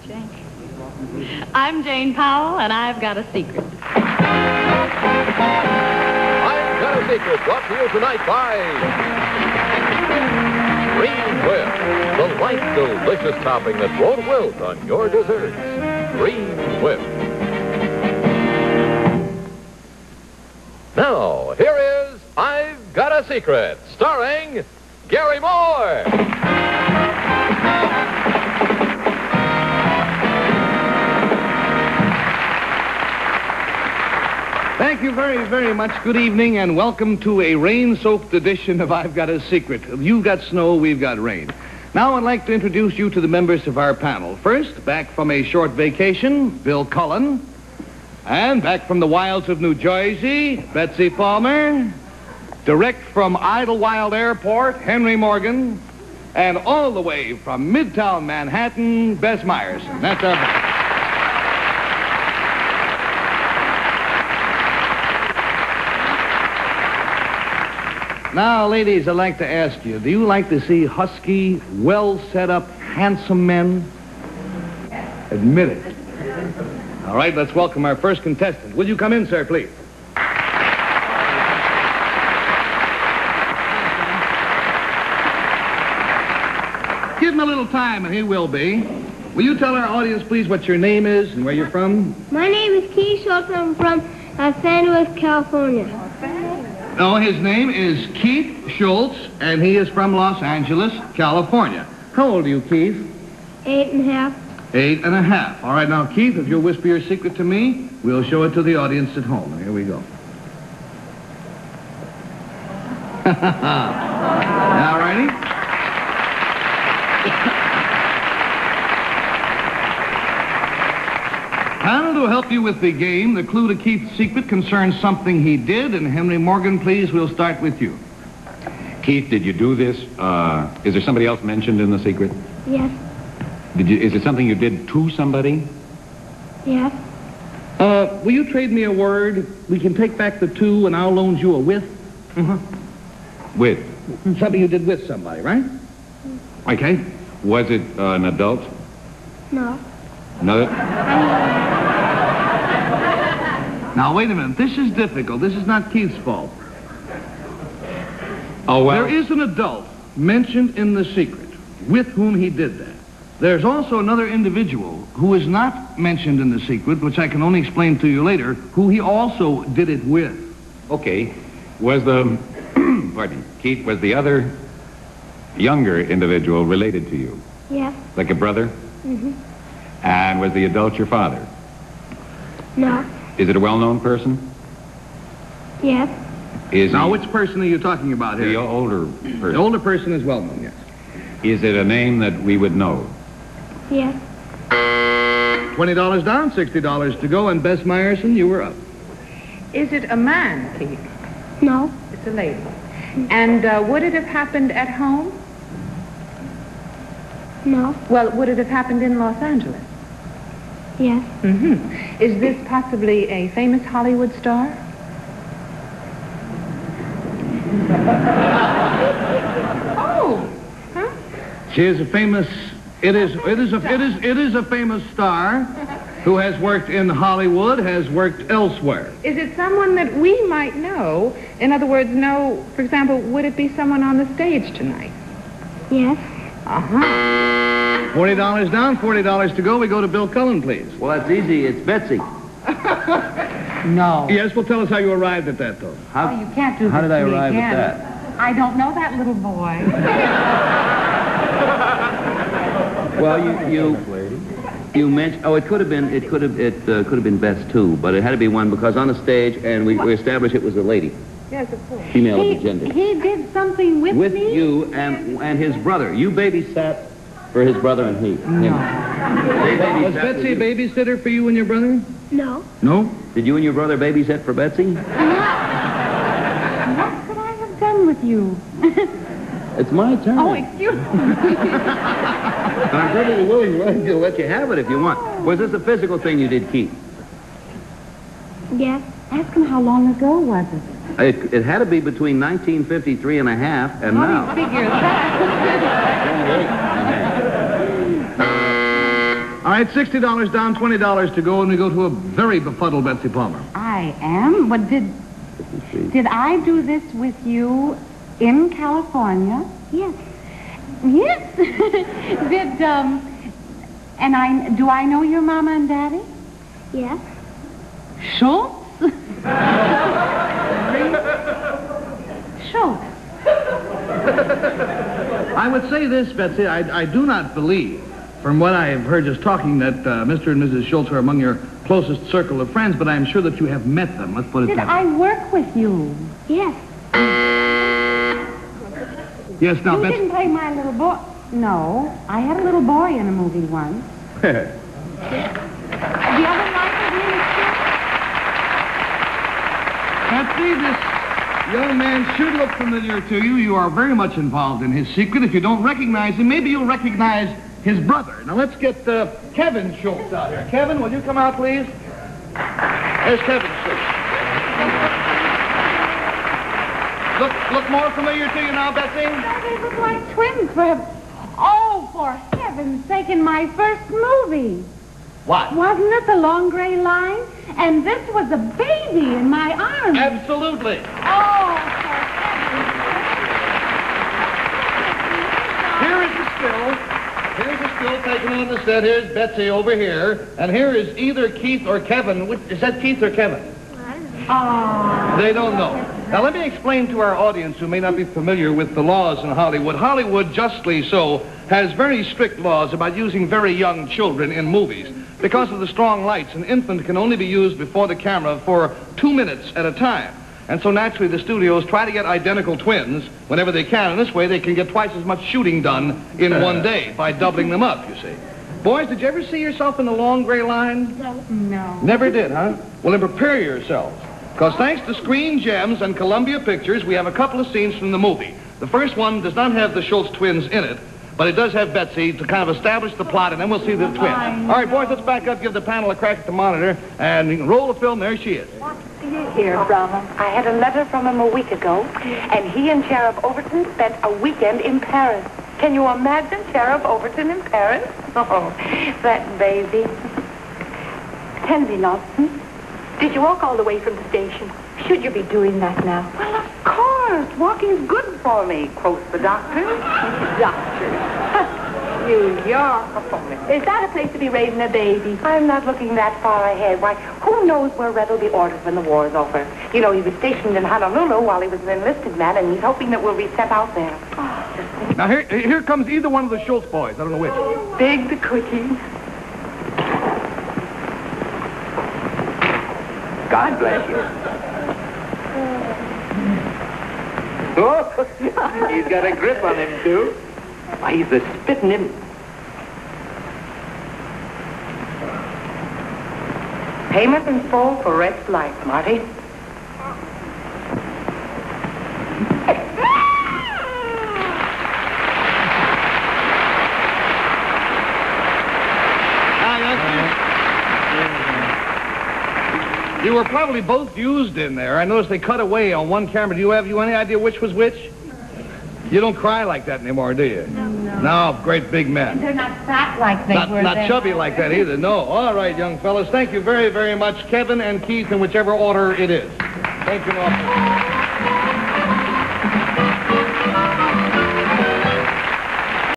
Jane. I'm Jane Powell, and I've got a secret. I've Got a Secret, brought to you tonight by Green Whip, the light, delicious topping that won't wilt on your desserts. Green Whip. Now, here is I've Got a Secret, starring Gary Moore. Thank you very, very much. Good evening, and welcome to a rain-soaked edition of I've Got a Secret. You've got snow, we've got rain. Now I'd like to introduce you to the members of our panel. First, back from a short vacation, Bill Cullen. And back from the wilds of New Jersey, Betsy Palmer. Direct from Idlewild Airport, Henry Morgan. And all the way from Midtown Manhattan, Bess Myerson. That's our band. Now, ladies, I'd like to ask you, do you like to see husky, well-set-up, handsome men? Admit it. All right, let's welcome our first contestant. Will you come in, sir, please? Give him a little time, and he will be. Will you tell our audience, please, what your name is and where you're from? My name is Keith Schultz. I'm from San Luis, California. No, his name is Keith Schultz, and he is from Los Angeles, California. How old are you, Keith? 8.5. 8.5. All right, now, Keith, if you'll whisper your secret to me, we'll show it to the audience at home. Here we go. All righty. Panel, to help you with the game, the clue to Keith's secret concerns something he did, and Henry Morgan, please, we'll start with you. Keith, did you do this? Is there somebody else mentioned in the secret? Yes. Is it something you did to somebody? Yes. Will you trade me a word? We can take back the to, and I'll loan you a with. With? Something you did with somebody, right? Okay. Was it an adult? No. Another? Now, wait a minute. This is difficult. This is not Keith's fault. Oh, well. There is an adult mentioned in the secret with whom he did that. There's also another individual who is not mentioned in the secret, which I can only explain to you later, who he also did it with. Okay. Was the... pardon me. Keith, was the other younger individual related to you? Yes. Like a brother? Mm-hmm. And was the adult your father? No. Is it a well-known person? Yes. Is Now, he which person are you talking about here? the older person? The older person is well known, yes. Is it a name that we would know? Yes. $20 down, $60 to go, and Bess Myerson, you were up. Is it a man, Keith? No. It's a lady. And would it have happened at home? No. Well, would it have happened in Los Angeles? Yes. Mm-hmm. Is this possibly a famous Hollywood star? Oh. Huh? She is a famous... It is a famous star who has worked in Hollywood, has worked elsewhere. Is it someone that we might know? In other words, know, for example, would it be someone on the stage tonight? Yes. Uh-huh. $40 down, $40 to go. We go to Bill Cullen, please. Well, that's easy. It's Betsy. No. Yes, well, tell us how you arrived at that, though. Oh, you can't do How this did I to me arrive again. at that? I don't know that little boy. Well, you mentioned. Oh, it could have been Bess too, but it had to be one because on the stage, and we established it was a lady, Yes, of course. female of the gender. He did something with With me? you and his brother. You babysat for his brother and he. No. They Was babysat Betsy a for you. babysitter for you and your brother? No. No? Did you and your brother babysit for Betsy? What could I have done with you? It's my turn. Oh, excuse me. And I'm perfectly willing to let you have it if you want. Was this a physical thing you did, Keith? Yes. Ask him how long ago was it? It had to be between 1953 and a half and How now. do you figure that? All right, $60 down, $20 to go, and we go to a very befuddled Betsy Palmer. I am? But did I do this with you in California? Yes. Yes. Do I know your mama and daddy? Yes. Schultz? Schultz. I would say this, Betsy. I do not believe, from what I have heard just talking, that Mr. and Mrs. Schultz are among your closest circle of friends, but I am sure that you have met them. Let's put it Did that way. I work with you? Yes. Yes, now, You Betsy. didn't play my little boy. No, I had a little boy in a movie once. The other night was in the Betsy, this young man should look familiar to you. You are very much involved in his secret. If you don't recognize him, maybe you'll recognize his brother. Now, let's get Kevin Schultz out here. Kevin, will you come out, please? There's Kevin Schultz. Look more familiar to you now, Betsy? No, they look like twins. For heaven's sake, in my first movie. What? Wasn't it The Long Gray Line? And this was a baby in my arms. Absolutely. Oh, for heaven's Here is the still. Here's the still taken on the set. Here's Betsy over here. And here is either Keith or Kevin. Is that Keith or Kevin? Oh. They don't know. Now, let me explain to our audience who may not be familiar with the laws in Hollywood. Hollywood, justly so, has very strict laws about using very young children in movies. Because of the strong lights, an infant can only be used before the camera for 2 minutes at a time. And so naturally the studios try to get identical twins whenever they can. And this way they can get twice as much shooting done in one day by doubling them up, you see. Boys, did you ever see yourself in The Long Gray Line? No. Never did, huh? Well, then prepare yourselves. Because thanks to Screen Gems and Columbia Pictures, we have a couple of scenes from the movie. The first one does not have the Schultz twins in it, but it does have Betsy to kind of establish the plot, and then we'll see the twins. All right, boys, let's back up, give the panel a crack at the monitor, and you can roll the film. There she is. What do you hear from him? I had a letter from him a week ago, and he and Sheriff Overton spent a weekend in Paris. Can you imagine Sheriff Overton in Paris? Oh, that baby. Pansy Lawson, did you walk all the way from the station? Should you be doing that now? Well, of course. Walking's good for me, quoth the doctor. Doctor. New York. Is that a place to be raising a baby? I'm not looking that far ahead. Why, who knows where Red will be ordered when the war's over? You know, he was stationed in Honolulu while he was an enlisted man, and he's hoping that we'll be sent out there. Oh, Now, here comes either one of the Schultz boys. I don't know which. big the quickie. God bless you. Oh, he's got a grip on him, too. Why, he's the spitting him. Payment in full for Red's life, Marty. You were probably both used in there. I noticed they cut away on one camera. Do you have any idea which was which? You don't cry like that anymore, do you? No. No, great big men. They're not fat like they were Not then. chubby like that either, no. All right, young fellas. Thank you very, very much, Kevin and Keith, in whichever order it is. Thank you, Norman.